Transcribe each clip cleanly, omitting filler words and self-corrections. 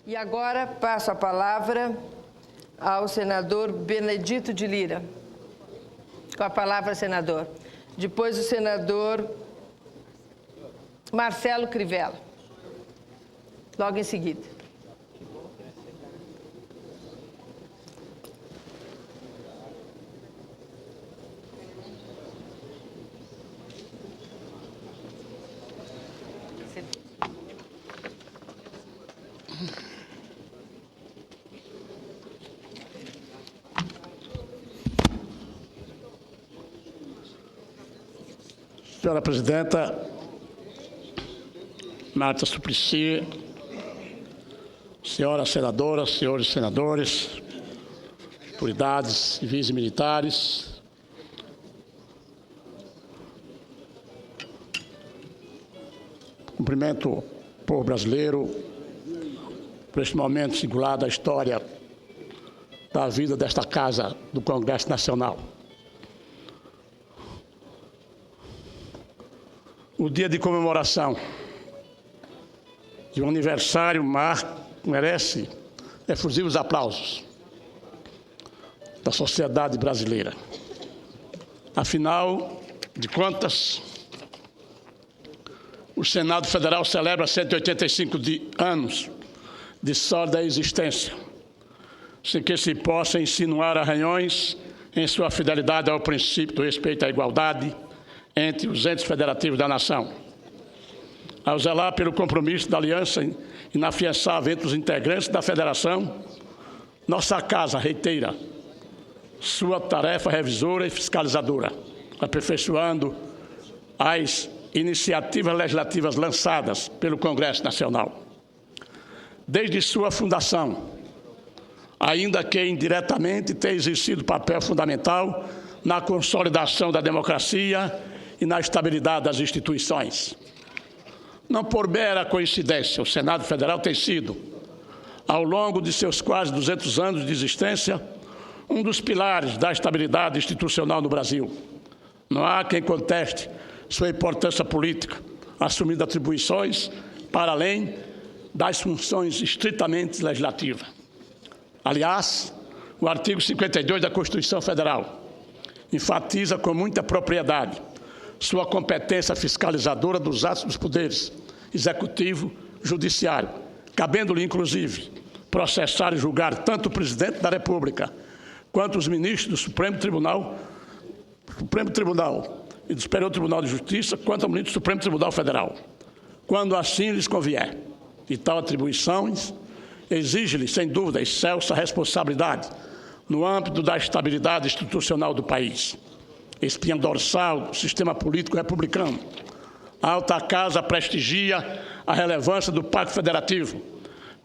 E agora passo a palavra ao senador Benedito de Lira. Com a palavra, senador. Depois o senador Marcelo Crivella. Logo em seguida. Senhora Presidenta, Marta Suplicy, senhoras senadoras, senhores senadores, autoridades civis e militares, cumprimento o povo brasileiro por este momento singular da história da vida desta Casa do Congresso Nacional. O dia de comemoração de um aniversário merece efusivos aplausos da sociedade brasileira. Afinal de contas, o Senado Federal celebra 185 anos de sólida existência, sem que se possa insinuar arranhões em sua fidelidade ao princípio do respeito à igualdade entre os entes federativos da nação. Ao zelar pelo compromisso da aliança inafiançável entre os integrantes da federação, nossa Casa reitera sua tarefa revisora e fiscalizadora, aperfeiçoando as iniciativas legislativas lançadas pelo Congresso Nacional. Desde sua fundação, ainda que indiretamente, tem exercido papel fundamental na consolidação da democracia e na estabilidade das instituições. Não por mera coincidência, o Senado Federal tem sido, ao longo de seus quase 200 anos de existência, um dos pilares da estabilidade institucional no Brasil. Não há quem conteste sua importância política, assumindo atribuições para além das funções estritamente legislativas. Aliás, o artigo 52 da Constituição Federal enfatiza com muita propriedade sua competência fiscalizadora dos atos dos poderes executivo e judiciário, cabendo-lhe, inclusive, processar e julgar tanto o presidente da República quanto os ministros do Supremo Tribunal e do Superior Tribunal de Justiça, quanto ao ministro do Supremo Tribunal Federal, quando assim lhes convier. E tal atribuições exige-lhe, sem dúvida, excelsa responsabilidade no âmbito da estabilidade institucional do país. Espinha dorsal do sistema político republicano, a Alta Casa prestigia a relevância do Pacto Federativo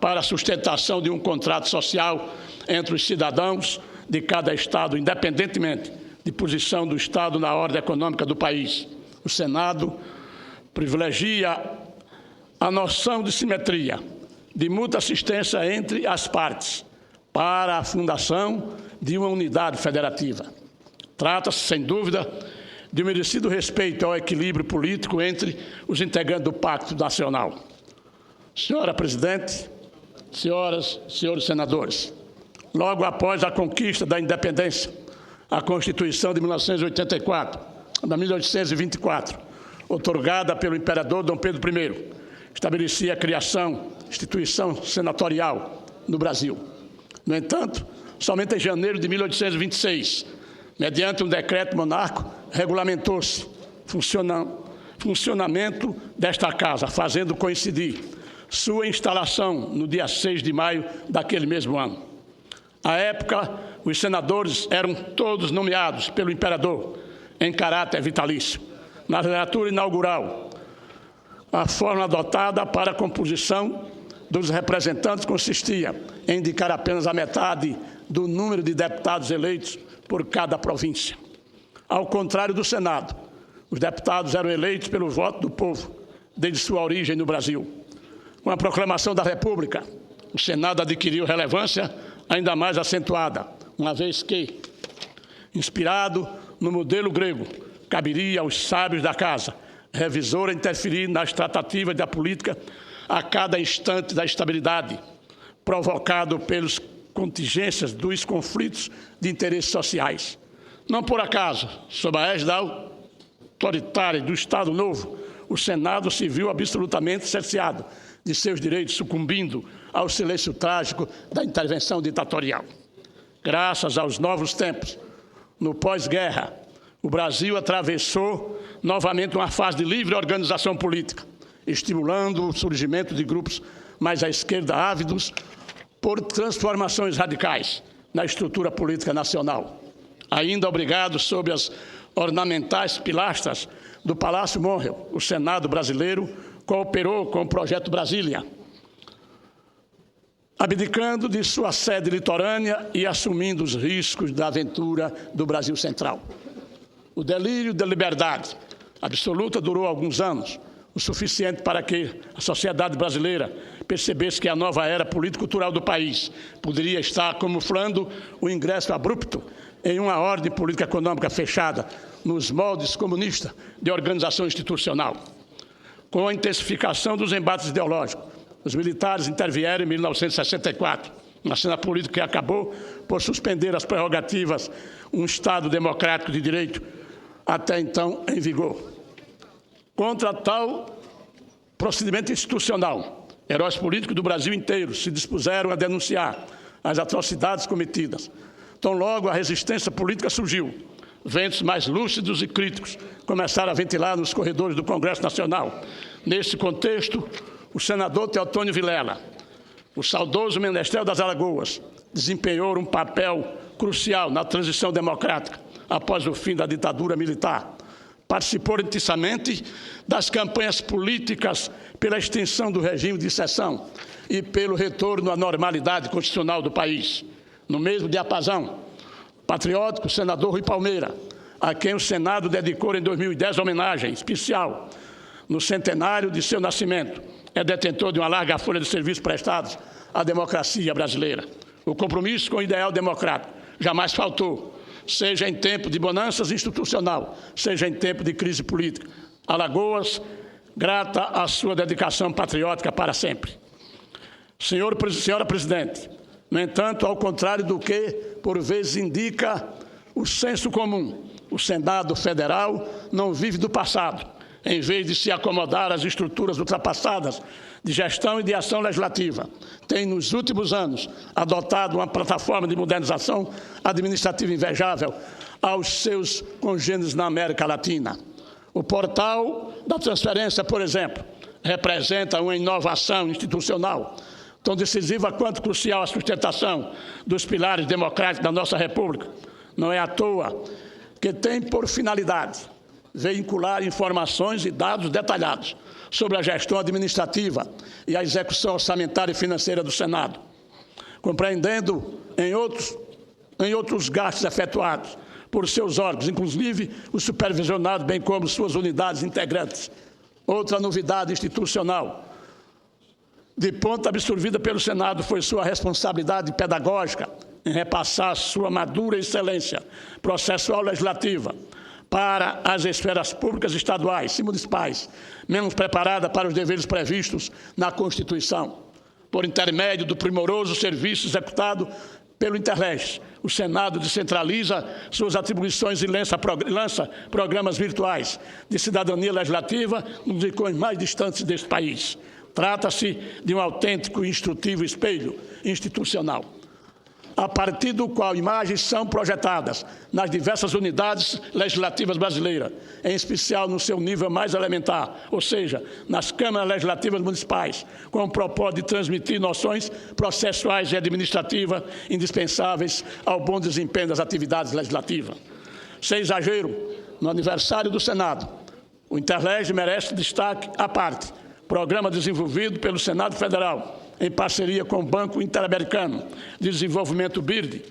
para a sustentação de um contrato social entre os cidadãos de cada Estado, independentemente de posição do Estado na ordem econômica do país. O Senado privilegia a noção de simetria, de mútua assistência entre as partes, para a fundação de uma unidade federativa. Trata-se, sem dúvida, de um merecido respeito ao equilíbrio político entre os integrantes do Pacto Nacional. Senhora Presidente, senhoras e senhores senadores, logo após a conquista da independência, a Constituição de 1824, outorgada pelo imperador Dom Pedro I, estabelecia a criação de instituição senatorial no Brasil. No entanto, somente em janeiro de 1826, mediante um decreto monárquico, regulamentou-se funcionamento desta Casa, fazendo coincidir sua instalação no dia 6 de maio daquele mesmo ano. À época, os senadores eram todos nomeados pelo imperador em caráter vitalício. Na legislatura inaugural, a forma adotada para a composição dos representantes consistia em indicar apenas a metade do número de deputados eleitos por cada província. Ao contrário do Senado, os deputados eram eleitos pelo voto do povo, desde sua origem no Brasil. Com a proclamação da República, o Senado adquiriu relevância ainda mais acentuada, uma vez que, inspirado no modelo grego, caberia aos sábios da Casa, revisora, interferir nas tratativas da política a cada instante da estabilidade, provocado pelas contingências dos conflitos de interesses sociais. Não por acaso, sob a égide autoritária do Estado Novo, o Senado se viu absolutamente cerceado de seus direitos, sucumbindo ao silêncio trágico da intervenção ditatorial. Graças aos novos tempos, no pós-guerra, o Brasil atravessou novamente uma fase de livre organização política, estimulando o surgimento de grupos mais à esquerda ávidos por transformações radicais na estrutura política nacional. Ainda obrigado sob as ornamentais pilastras do Palácio Monreal, o Senado brasileiro cooperou com o Projeto Brasília, abdicando de sua sede litorânea e assumindo os riscos da aventura do Brasil Central. O delírio da liberdade absoluta durou alguns anos, o suficiente para que a sociedade brasileira percebesse que a nova era político-cultural do país poderia estar camuflando o ingresso abrupto em uma ordem política econômica fechada nos moldes comunistas de organização institucional. Com a intensificação dos embates ideológicos, os militares intervieram em 1964, uma cena política que acabou por suspender as prerrogativas um Estado democrático de direito até então em vigor. Contra tal procedimento institucional, heróis políticos do Brasil inteiro se dispuseram a denunciar as atrocidades cometidas. Tão logo a resistência política surgiu, ventos mais lúcidos e críticos começaram a ventilar nos corredores do Congresso Nacional. Nesse contexto, o senador Teotônio Vilela, o saudoso Menestrel das Alagoas, desempenhou um papel crucial na transição democrática após o fim da ditadura militar. Participou intensamente das campanhas políticas pela extensão do regime de exceção e pelo retorno à normalidade constitucional do país. No mesmo diapasão, patriótico senador Rui Palmeira, a quem o Senado dedicou em 2010 homenagem especial no centenário de seu nascimento, é detentor de uma larga folha de serviços prestados à democracia brasileira. O compromisso com o ideal democrático jamais faltou, seja em tempo de bonanças institucional, seja em tempo de crise política. Alagoas, grata à sua dedicação patriótica para sempre. Senhora Presidente, no entanto, ao contrário do que, por vezes, indica o senso comum, o Senado Federal não vive do passado, em vez de se acomodar às estruturas ultrapassadas de gestão e de ação legislativa. Tem, nos últimos anos, adotado uma plataforma de modernização administrativa invejável aos seus congêneres na América Latina. O portal da transferência, por exemplo, representa uma inovação institucional tão decisiva quanto crucial à sustentação dos pilares democráticos da nossa República. Não é à toa que tem por finalidade veicular informações e dados detalhados sobre a gestão administrativa e a execução orçamentária e financeira do Senado, compreendendo em outros gastos efetuados por seus órgãos, inclusive os supervisionados, bem como suas unidades integrantes. Outra novidade institucional de ponta absorvida pelo Senado foi sua responsabilidade pedagógica em repassar sua madura excelência processual legislativa para as esferas públicas estaduais e municipais, menos preparada para os deveres previstos na Constituição. Por intermédio do primoroso serviço executado pelo Interleste, o Senado descentraliza suas atribuições e lança programas virtuais de cidadania legislativa nos rincões mais distantes deste país. Trata-se de um autêntico e instrutivo espelho institucional, a partir do qual imagens são projetadas nas diversas unidades legislativas brasileiras, em especial no seu nível mais elementar, ou seja, nas câmaras legislativas municipais, com o propósito de transmitir noções processuais e administrativas indispensáveis ao bom desempenho das atividades legislativas. Sem exagero, no aniversário do Senado, o Interleste merece destaque à parte. Programa desenvolvido pelo Senado Federal, em parceria com o Banco Interamericano de Desenvolvimento BIRD,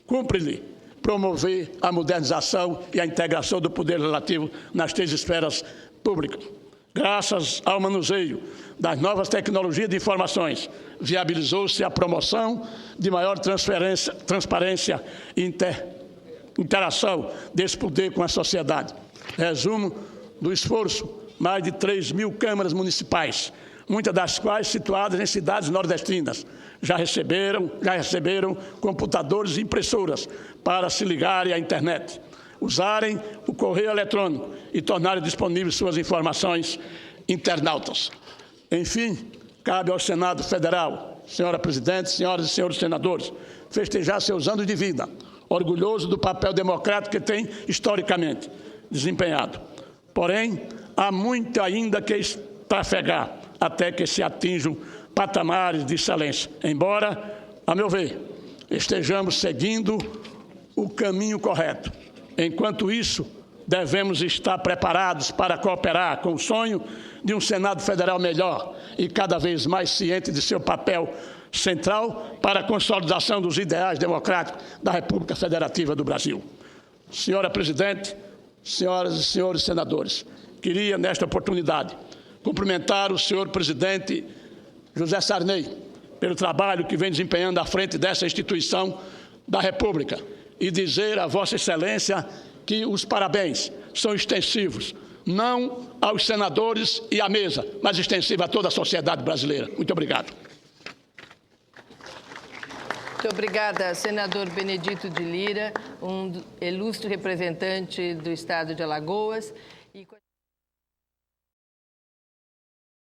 cumpre-lhe promover a modernização e a integração do poder legislativo nas três esferas públicas. Graças ao manuseio das novas tecnologias de informações, viabilizou-se a promoção de maior transparência e interação desse poder com a sociedade. Resumo do esforço: mais de 3.000 câmaras municipais muitas das quais situadas em cidades nordestinas. Já receberam computadores e impressoras para se ligarem à internet, usarem o correio eletrônico e tornarem disponíveis suas informações internautas. Enfim, cabe ao Senado Federal, senhora presidente, senhoras e senhores senadores, festejar seus anos de vida, orgulhoso do papel democrático que tem historicamente desempenhado. Porém, há muito ainda que trafegar até que se atinjam patamares de excelência, embora, a meu ver, estejamos seguindo o caminho correto. Enquanto isso, devemos estar preparados para cooperar com o sonho de um Senado Federal melhor e cada vez mais ciente de seu papel central para a consolidação dos ideais democráticos da República Federativa do Brasil. Senhora presidente, senhoras e senhores senadores, queria, nesta oportunidade, cumprimentar o senhor presidente José Sarney pelo trabalho que vem desempenhando à frente dessa instituição da República e dizer a Vossa Excelência que os parabéns são extensivos, não aos senadores e à mesa, mas extensivos a toda a sociedade brasileira. Muito obrigado. Muito obrigada, senador Benedito de Lira, um ilustre representante do Estado de Alagoas.